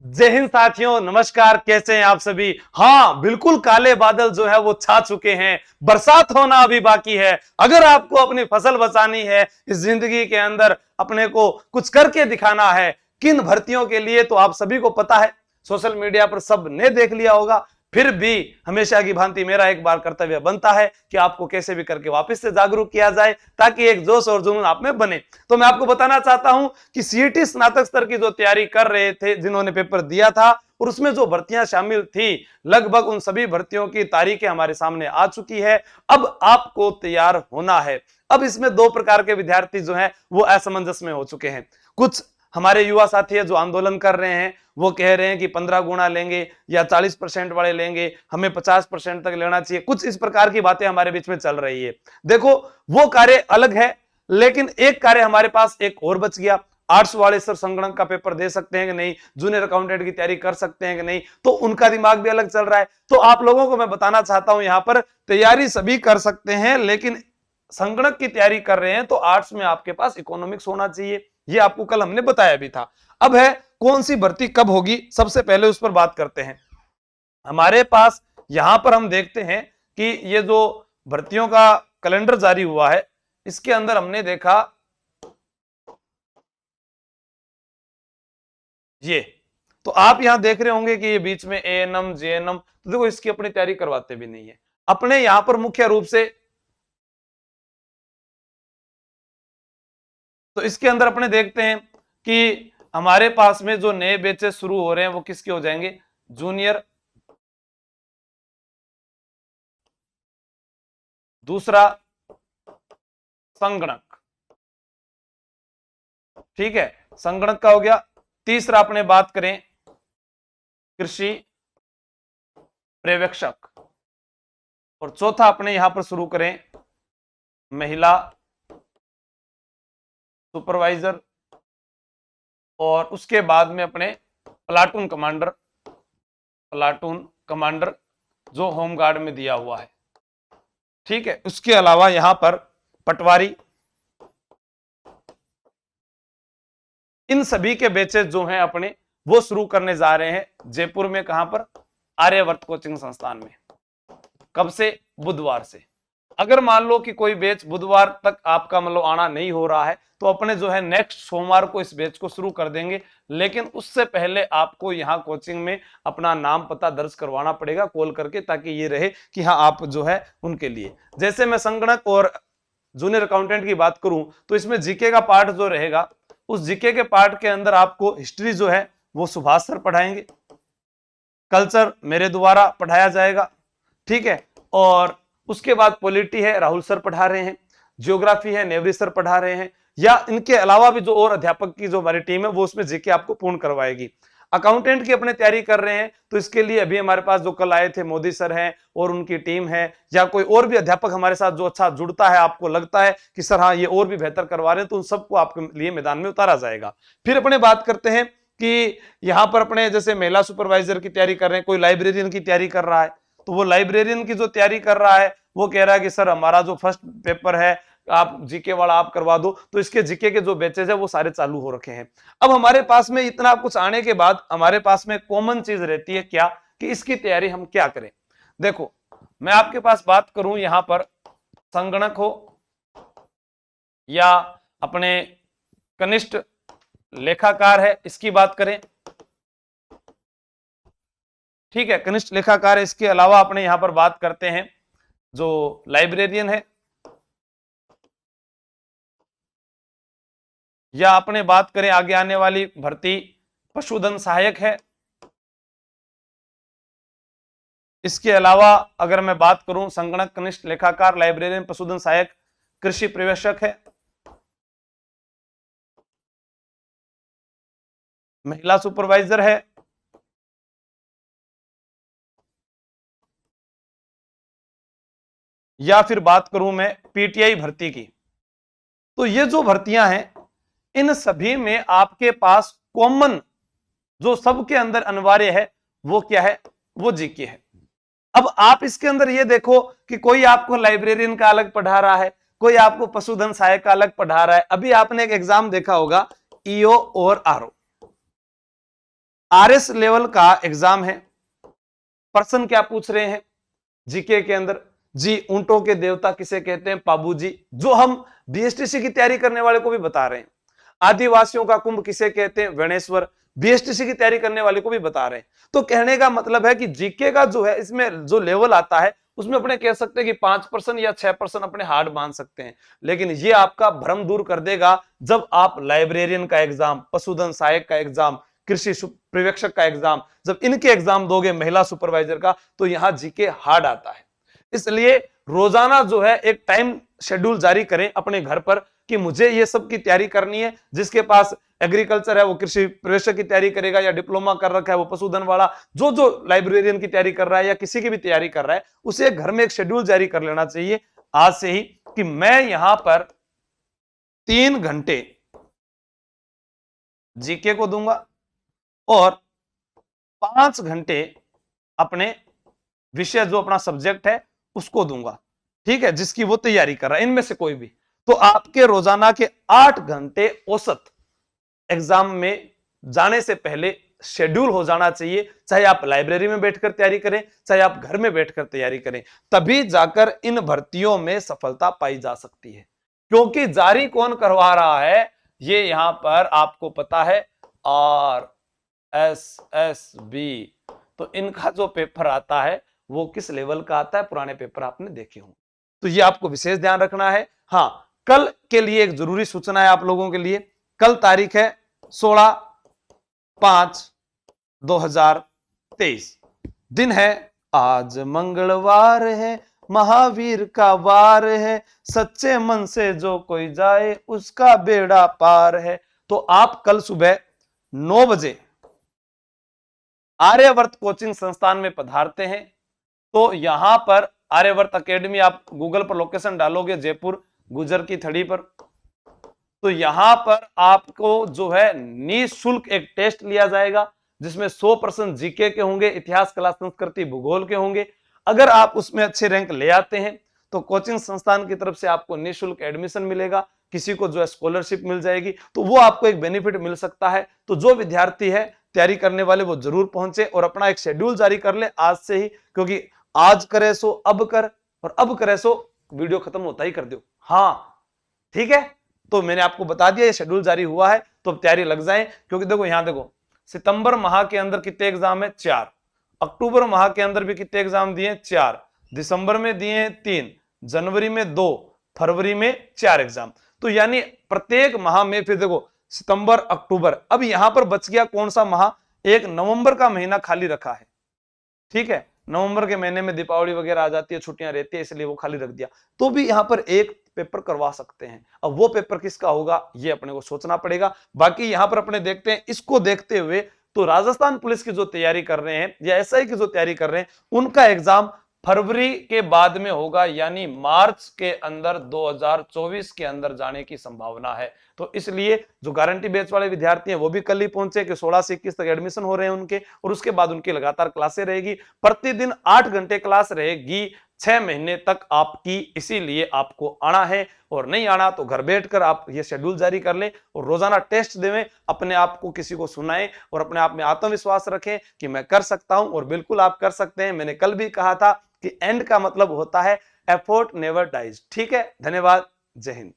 जय हिंद साथियों, नमस्कार। कैसे हैं आप सभी। हाँ, बिल्कुल काले बादल जो है वो छा चुके हैं। बरसात होना अभी बाकी है। अगर आपको अपनी फसल बचानी है, इस जिंदगी के अंदर अपने को कुछ करके दिखाना है, किन भर्तियों के लिए तो आप सभी को पता है, सोशल मीडिया पर सब ने देख लिया होगा। फिर भी हमेशा की भांति मेरा एक बार कर्तव्य बनता है कि आपको कैसे भी करके वापस से जागरूक किया जाए, ताकि एक जोश और जुनून आप में बने। तो मैं आपको बताना चाहता हूं कि सीईटी स्नातक स्तर की जो तैयारी कर रहे थे, जिन्होंने पेपर दिया था और उसमें जो भर्तियां शामिल थी, लगभग उन सभी भर्तियों की तारीखें हमारे सामने आ चुकी है। अब आपको तैयार होना है। अब इसमें दो प्रकार के विद्यार्थी जो हैं वो असमंजस में हो चुके हैं। कुछ हमारे युवा साथी है जो आंदोलन कर रहे हैं, वो कह रहे हैं कि 15 गुना लेंगे या 40% वाले लेंगे, हमें 50% तक लेना चाहिए। कुछ इस प्रकार की बातें हमारे बीच में चल रही है। देखो, वो कार्य अलग है, लेकिन एक कार्य हमारे पास एक और बच गया। आर्ट्स वाले सर संगणक का पेपर दे सकते हैं कि नहीं, जूनियर अकाउंटेंट की तैयारी कर सकते हैं कि नहीं, तो उनका दिमाग भी अलग चल रहा है। तो आप लोगों को मैं बताना चाहता हूं, यहां पर तैयारी सभी कर सकते हैं, लेकिन संगणक की तैयारी कर रहे हैं तो आर्ट्स में आपके पास इकोनॉमिक्स होना चाहिए। ये आपको कल हमने बताया भी था। अब है कौन सी भर्ती कब होगी, सबसे पहले उस पर बात करते हैं। हमारे पास यहां पर हम देखते हैं कि ये जो भर्तियों का कैलेंडर जारी हुआ है, इसके अंदर हमने देखा ये, तो आप यहां देख रहे होंगे कि ये बीच में एएनएम जेएनएम, तो देखो इसकी अपनी तैयारी करवाते भी नहीं है। अपने यहां पर मुख्य रूप से तो इसके अंदर अपने देखते हैं कि हमारे पास में जो नए बैचेस शुरू हो रहे हैं वो किसके हो जाएंगे, जूनियर, दूसरा संगणक, ठीक है, संगणक का हो गया। तीसरा अपने बात करें कृषि पर्यवेक्षक, और चौथा अपने यहां पर शुरू करें महिला सुपरवाइजर, और उसके बाद में अपने प्लाटून कमांडर जो होमगार्ड में दिया हुआ है, ठीक है। उसके अलावा यहां पर पटवारी, इन सभी के बैचेस जो हैं अपने वो शुरू करने जा रहे हैं जयपुर में। कहां पर, आर्यवर्त कोचिंग संस्थान में। कब से, बुधवार से। अगर मान लो कि कोई बैच बुधवार तक आपका मतलब आना नहीं हो रहा है, तो अपने जो है नेक्स्ट सोमवार को इस बैच को शुरू कर देंगे। लेकिन उससे पहले आपको यहाँ कोचिंग में अपना नाम पता दर्ज करवाना पड़ेगा कॉल करके, ताकि ये रहे कि हाँ आप जो है उनके लिए। जैसे मैं संगणक और जूनियर अकाउंटेंट की बात करूं, तो इसमें जीके का पार्ट जो रहेगा, उस जीके के पार्ट के अंदर आपको हिस्ट्री जो है वो सुभाष सर पढ़ाएंगे, कल्चर मेरे द्वारा पढ़ाया जाएगा, ठीक है। और उसके बाद पॉलिटी है, राहुल सर पढ़ा रहे हैं, ज्योग्राफी है, नेवरी सर पढ़ा रहे हैं, या इनके अलावा भी जो और अध्यापक की जो हमारी टीम है वो उसमें जीके आपको पूर्ण करवाएगी। अकाउंटेंट की अपने तैयारी कर रहे हैं, तो इसके लिए अभी हमारे पास जो कल आए थे मोदी सर हैं और उनकी टीम है, या कोई और भी अध्यापक हमारे साथ जो अच्छा जुड़ता है, आपको लगता है कि सर हाँ ये और भी बेहतर करवा रहे हैं, तो उन सबको आपके लिए मैदान में उतारा जाएगा। फिर अपने बात करते हैं कि यहां पर अपने जैसे महिला सुपरवाइजर की तैयारी कर रहे हैं, कोई लाइब्रेरियन की तैयारी कर रहा है, तो वो लाइब्रेरियन की जो तैयारी कर रहा है वो कह रहा है कि सर हमारा जो फर्स्ट पेपर है आप जीके वाला आप करवा दो, तो इसके जीके के जो बैचेज है वो सारे चालू हो रखे हैं। अब हमारे पास में इतना कुछ आने के बाद हमारे पास में कॉमन चीज रहती है क्या, कि इसकी तैयारी हम क्या करें। देखो, मैं आपके पास बात करूं यहां पर संगणक हो या अपने कनिष्ठ लेखाकार है, इसकी बात करें, ठीक है, कनिष्ठ लेखाकार है। इसके अलावा अपने यहां पर बात करते हैं जो लाइब्रेरियन है, या अपने बात करें आगे आने वाली भर्ती पशुधन सहायक है। इसके अलावा अगर मैं बात करूं संगणक, कनिष्ठ लेखाकार, लाइब्रेरियन, पशुधन सहायक, कृषि पर्यवेक्षक है, महिला सुपरवाइजर है, या फिर बात करूं मैं पीटीआई भर्ती की। तो ये जो भर्तियां हैं, इन सभी में आपके पास कॉमन जो सबके अंदर अनिवार्य है वो क्या है, वो जीके है। अब आप इसके अंदर ये देखो कि कोई आपको लाइब्रेरियन का अलग पढ़ा रहा है, कोई आपको पशुधन सहायक का अलग पढ़ा रहा है। अभी आपने एक एग्जाम देखा होगा ईओ और आरओ। आरएस लेवल का एग्जाम है। प्रश्न क्या पूछ रहे हैं जीके के अंदर? जी, ऊंटों के देवता किसे कहते हैं? पाबू जी, जो हम बीएसटीसी की तैयारी करने वाले को भी बता रहे हैं। आदिवासियों का कुंभ किसे कहते हैं? वेणेश्वर, बीएसटीसी की तैयारी करने वाले को भी बता रहे हैं। तो कहने का मतलब है कि जीके का जो है, इसमें जो लेवल आता है उसमें अपने कह सकते हैं कि 5% या 6% अपने हार्ड मान सकते हैं, लेकिन ये आपका भ्रम दूर कर देगा जब आप लाइब्रेरियन का एग्जाम, पशुधन सहायक का एग्जाम, कृषि पर्यवेक्षक का एग्जाम, जब इनके एग्जाम दोगे, महिला सुपरवाइजर का, तो यहां जीके हार्ड आता है। इसलिए रोजाना जो है एक टाइम शेड्यूल जारी करें अपने घर पर कि मुझे ये सब की तैयारी करनी है। जिसके पास एग्रीकल्चर है वो कृषि प्रवेशक की तैयारी करेगा, या डिप्लोमा कर रखा है वो पशुधन वाला, जो जो लाइब्रेरियन की तैयारी कर रहा है या किसी की भी तैयारी कर रहा है, उसे घर में एक शेड्यूल जारी कर लेना चाहिए आज से ही कि मैं यहां पर 3 घंटे जीके को दूंगा और 5 घंटे अपने विषय जो अपना सब्जेक्ट है उसको दूंगा। ठीक है, जिसकी वो तैयारी कर रहा है, इनमें से कोई भी। तो आपके रोजाना के 8 घंटे औसत एग्जाम में जाने से पहले शेड्यूल हो जाना चाहिए, चाहे आप लाइब्रेरी में बैठकर तैयारी करें, चाहे आप घर में बैठकर तैयारी करें, तभी जाकर इन भर्तियों में सफलता पाई जा सकती है। क्योंकि जारी कौन करवा रहा है, ये यहां पर आपको पता है, RSSB। तो इनका जो पेपर आता है वो किस लेवल का आता है, पुराने पेपर आपने देखे होंगे, तो ये आपको विशेष ध्यान रखना है। हाँ, कल के लिए एक जरूरी सूचना है आप लोगों के लिए। कल तारीख है 16/5/2023, दिन है आज मंगलवार है, महावीर का वार है, सच्चे मन से जो कोई जाए उसका बेड़ा पार है। तो आप कल सुबह 9 बजे आर्यवर्त कोचिंग संस्थान में पधारते हैं। तो यहां पर आर्यवर्त एकेडमी, आप गूगल पर लोकेशन डालोगे जयपुर गुजर की थड़ी पर, तो यहां पर आपको जो है निःशुल्क एक टेस्ट लिया जाएगा जिसमें 100% जीके के होंगे, इतिहास, कला, संस्कृति, भूगोल के होंगे। अगर आप उसमें अच्छे रैंक ले आते हैं तो कोचिंग संस्थान की तरफ से आपको निःशुल्क एडमिशन मिलेगा, किसी को जो है स्कॉलरशिप मिल जाएगी, तो वो आपको एक बेनिफिट मिल सकता है। तो जो विद्यार्थी है तैयारी करने वाले वो जरूर पहुंचे और अपना एक शेड्यूल जारी कर ले आज से ही, क्योंकि आज करे सो अब कर, और अब करे सो वीडियो खत्म होता ही कर दो। हाँ ठीक है, तो मैंने आपको बता दिया ये शेड्यूल जारी हुआ है, तो अब तैयारी लग जाए। क्योंकि देखो यहां देखो, सितंबर माह के अंदर कितने एग्जाम है? 4। अक्टूबर माह के अंदर भी कितने एग्जाम दिए? 4। दिसंबर में दिए 3, जनवरी में 2, फरवरी में 4 एग्जाम। तो यानी प्रत्येक माह में, फिर देखो सितंबर, अक्टूबर, अब यहां पर बच गया कौन सा माह? एक नवंबर का महीना खाली रखा है। ठीक है, नवंबर के महीने में दीपावली वगैरह आ जाती है, छुट्टियां रहती है, इसलिए वो खाली रख दिया। तो भी यहां पर एक पेपर करवा सकते हैं। अब वो पेपर किसका होगा ये अपने को सोचना पड़ेगा। बाकी यहां पर अपने देखते हैं, इसको देखते हुए तो राजस्थान पुलिस की जो तैयारी कर रहे हैं या एसआई की जो तैयारी कर रहे हैं, उनका एग्जाम फरवरी के बाद में होगा, यानी मार्च के अंदर 2024 के अंदर जाने की संभावना है। तो इसलिए जो गारंटी बैच वाले विद्यार्थी हैं वो भी कल ही पहुंचे कि 16 से 21 तक एडमिशन हो रहे हैं उनके, और उसके बाद उनकी लगातार क्लासें रहेगी। प्रतिदिन 8 घंटे क्लास रहेगी 6 महीने तक आपकी, इसीलिए आपको आना है, और नहीं आना तो घर बैठकर आप ये शेड्यूल जारी कर लें और रोजाना टेस्ट देवें, अपने आप को किसी को सुनाएं और अपने आप में आत्मविश्वास रखें कि मैं कर सकता हूं। और बिल्कुल आप कर सकते हैं। मैंने कल भी कहा था कि एंड का मतलब होता है एफर्ट नेवर डाइज। ठीक है, धन्यवाद, जय हिंद।